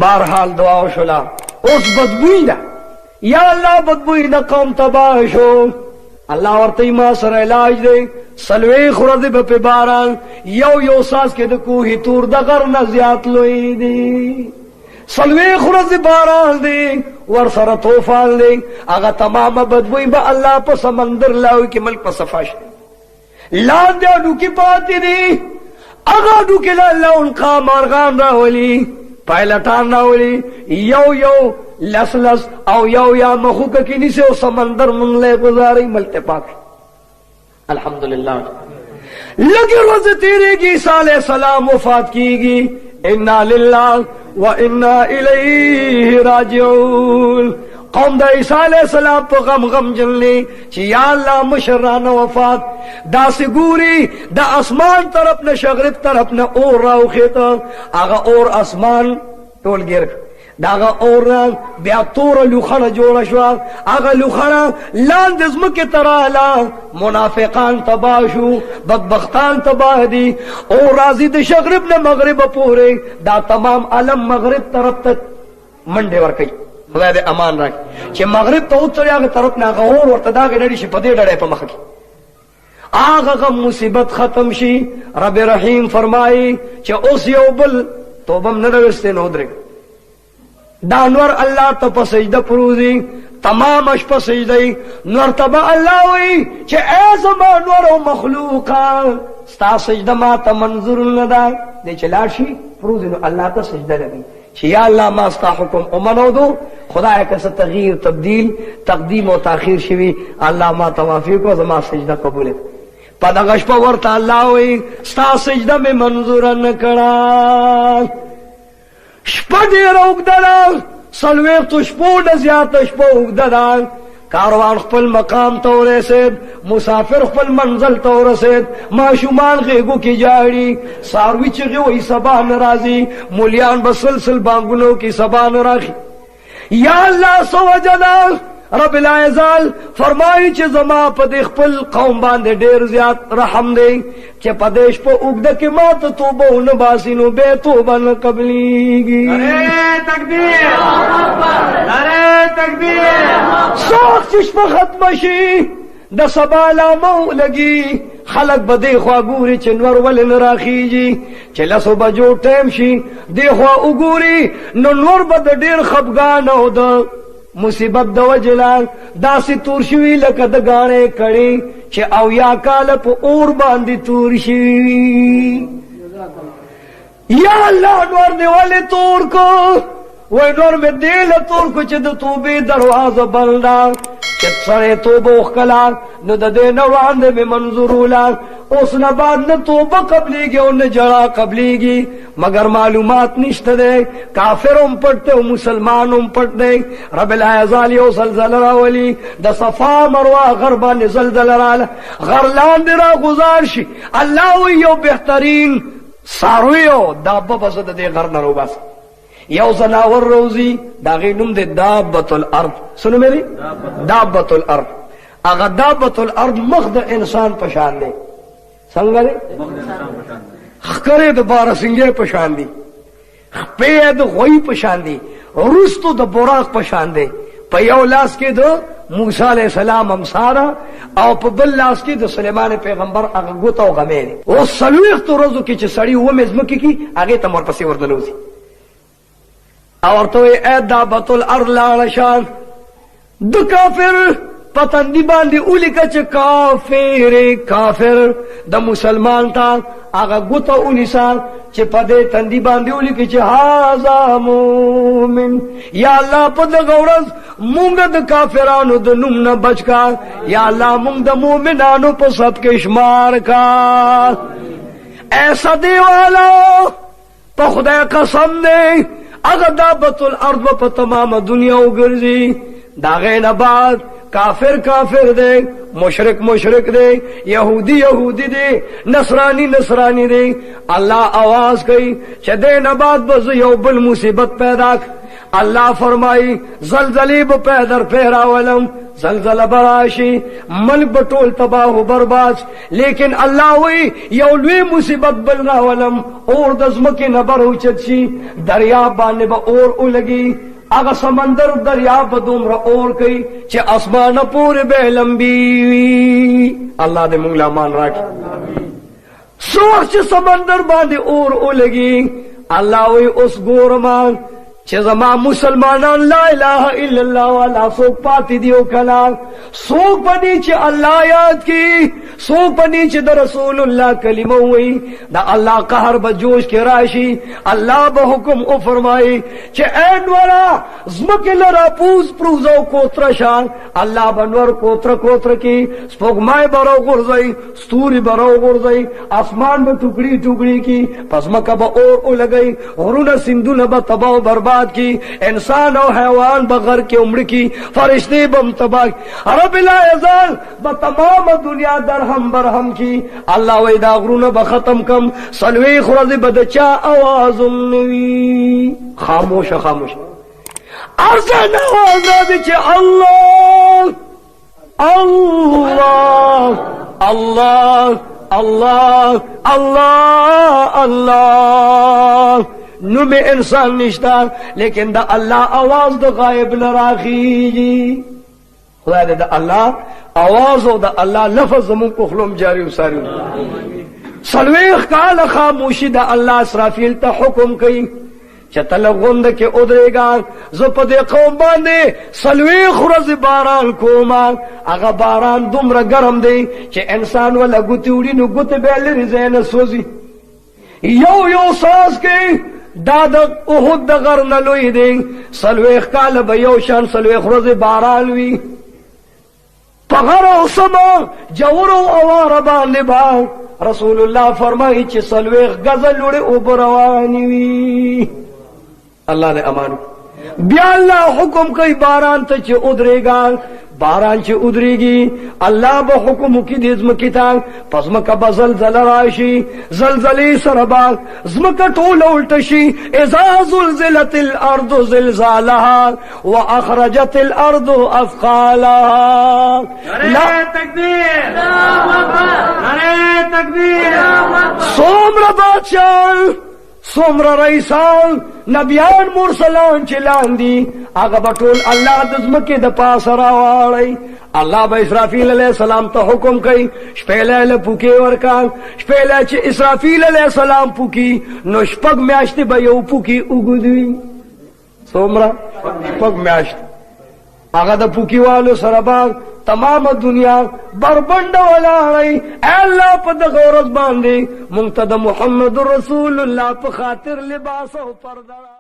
بہرحال دعا شلا اس بدبوئی دا یا اللہ بدبوئی دا قوم تباہ شو اللہ ورطی ما سر علاج دے سلوی خورد پہ باران یو ساس کے دا کوہی تور دا غرنا زیاد لوئی دی سلوی خورد باران دے ور سر توفان دے اگا تمام بدبوئی با اللہ پا سمندر لاوی کی ملک پا صفاش لان دے اڈو کی پاتی دی اگا اڈو کی اللہ ان کا مارغان راولی پائلٹان راولی یو لس او یا مخوک کی سے سمندر من لے گزاری ملتے پاک الحمدللہ لگی روز تیرے گی سال سلام وفات کی گی انا للہ و انا الیہ راجعون قوم دا عیسیٰ علیہ السلام پا غم جنلی چی یا اللہ مشران وفات دا سگوری دا اسمان طرف نا شغرب طرف نا اور راو خیتا آغا اور اسمان ٹول گیر داغا اور بیا تور لوخڑا جوڑا شوا آغا لوخڑا لاند ازمک ترالا منافقان تباہ شو بدبختان تباہ دی اور رازی دا شغرب نا مغرب پورے دا تمام علم مغرب طرف تک منڈے ورکی خدا دے امان رکھ چھ مغرب تو اتر آگا طرف نا آغا اور ورتداغ ڈڑی شی پدے ڈڑے پا مخی آغا غم مصیبت ختم شی رب رحیم فرمائی چھ اس یو بل توبم ندرستے نو درگ دانور اللہ تا سجدہ پروزی تمام اش پا سجدہی نور تبا اللہ ہوئی چھے اے زمان نور و مخلوقا ستا سجدہ ما تا منظور ندا دے چلاشی پروزی نو اللہ تا سجدہ لگی چھے یا اللہ ما ستا حکم امنو دو خدا ہے کسا تغییر تبدیل تقدیم و تاخیر شوی اللہ ما توافیق و زمان سجدہ قبول پا دغش پا ورطا اللہ ہوئی ستا سجدہ میں منظور نکڑا شپا دیر اگددا سلویق تو شپو نزیات شپو اگددا کاروان خپل مقام تو رسید مسافر خپل منزل تو رسید معشومان غیگو کی جاڑی ساروی چگی وی سبا نرازی مولیان بسلسل بانگونو کی سبا نراخی یا اللہ سوجنا رب العزال فرمائی چھ زما پدی خپل قوم باندے دیر زیاد رحم دے چھ پدیش پا اگدہ کی مات توبہ نباسینو بے توبہ نقبلی گی نعرہ تکبیر نعرہ تکبیر سوک چشم ختم شی دا سبا لامو لگی خلق با دے خواہ گوری چنور ولن راخی جی چھ لسو بجو ٹیم شی دے خواہ اگوری نور با دا دیر خبگانو دا مصیبت دو جلال داسی تورشوی لکد گانے کڑی چھے او یا کالپ اور باندی تورشوی یا اللہ نور دے والے تور کو وہ نور میں دیل تور کو چھے دو توبی دروازہ بلدا چھے سرے توبہ اخکلا نو دے نوان دے میں منظورولا اس نباد نہ توبہ قبلی گی اور نہ جڑا قبلی گی مگر معلومات نشت دے کافر پڑھتے ہو مسلمان پڑھ دے رب العزالی و زلزل راولی دا صفا مروا غربان زلزل رالا غرلان دے را گزارشی اللہ ویو بہترین سارویو دابا بسد دے غر نرو بس یو زناور روزی دا غینم دے دابت الارض سنو میری دابت الارض اگر دابت الارض مخد انسان پشان دے سنگا دے خکرے دا بارہ سنگے پشان دی پید غوی پشان دی رستو دا براق پشان دے پا یو لاس کے دا موسیٰ علیہ السلام امسارا او پا بل لاس کے دا سلیمان پیغمبر اگا گوتا و غمے دے او سلویخ تو رزو کی چھ سڑی ہوئے مزمکی کی آگے تمور پسی وردلوزی اور تو اے دابت الارض لانشان دو کافر پتندی باندی اولی کچھ کافر دا مسلمان تا آگا گوتا اولی سال چھ پدے تندی باندی اولی کچھ ہازا مومن یا اللہ پد غورز مونگ دا کافرانو دا نمنا بچ کا یا اللہ مونگ دا مومنانو پا سب کے شمار کا ایسا دیوالا پا خدا قسم دے اگر دابت الارض پا تمام دنیا اگرزی داغین بعد کافر دے مشرک دے یہودی دے نصرانی دے اللہ آواز کئی چدے نبات بز یو بل مصیبت پیدا اللہ فرمائی زلزلی با پیدر پیرا ولم زلزلہ براشی ملک بطول تباہ و برباد لیکن اللہ وی یولوی مصیبت بل راولم اور دزمکی نبر اوچت شی دریاب بانے با اور اولگی اگا سمندر دریاب دوم را اور کئی چھ اسمان پور بے لمبی اللہ دے منگلا مان راکی سوخ چھ سمندر بانے اور اولگی اللہ وی اس گورمان چھ زما مسلمانان لا الہ الا اللہ والا سوک پاتی دیو کنا سوک پنی چھ اللہ یاد کی سوک پنی چھ دا رسول اللہ کلمہ ہوئی دا اللہ قہر بجوش کے راشی اللہ بحکم او فرمائی چھ این ورا زمک لرا پوز پروزو کوتر شان اللہ بنور کوتر کوتر کی سپوک مائے برو غرزائی ستوری برو غرزائی آسمان میں ٹکڑی ٹکڑی کی پس مکہ با اور لگئی غرون سندون با تباہ برباد کی انسان و حیوان بغیر کے عمر کی فرشتے بم تباہ رب العزال بتمام دنیا درہم برہم کی اللہ ویدا غرون بختم کم سلوی خرز بدچا آواز نوی خاموش خاموش ارزن آواز نوی اللہ اللہ اللہ اللہ اللہ اللہ نو میں انسان نشتا لیکن دا اللہ آواز دا غائب نراخی جی خدا دے دا اللہ آواز و دا اللہ لفظ زمون کو خلوم جاری و ساری سلویخ کال خاموشی دا اللہ اسرافیل تا حکم کئی چتل غند کے ادرے گا زپ دے قوم باندے سلویخ رز باران کوما اگا باران دمر گرم دے چے انسان والا گتی اڑی نو گت بیل رزین سوزی یو ساز کے دادق احد دا غرن لوی دے سلویخ کال بیوشان سلویخ رز باران وی پغر و سما جور و اوار باندے با رسول اللہ فرمائی چے سلویخ گزل لڑے اوبروانی وی اللہ نے امان بیا اللہ حکم کئی باران تا چے ادرے گا باران چے ادرے گی اللہ با حکم کی دی زمکتا پس مکہ با زلزل راشی زلزلی سرباگ زمکہ طول الٹشی اذا زلزلت الارض زلزالها و اخرجت الارض اثقالها نعرہ تکبیر نعرہ تکبیر سومر بادشاہ سومر رئیسان نبیان مرسلان چلان دی آگا بطول اللہ دزمکی دا پاس راوالی اللہ با اسرافیل علیہ السلام تا حکم کئی شپیلے لپوکی ورکان شپیلے چھ اسرافیل علیہ السلام پوکی نو شپگ میاشتی با یو پوکی اگدوی سومرا شپگ میاشتی آگا دا پوکی والو سرباگ تمام دنیا بربند والا رئی اے اللہ پا دا غورت باندے منتدى محمد رسول اللہ پا خاطر لباس و پردہ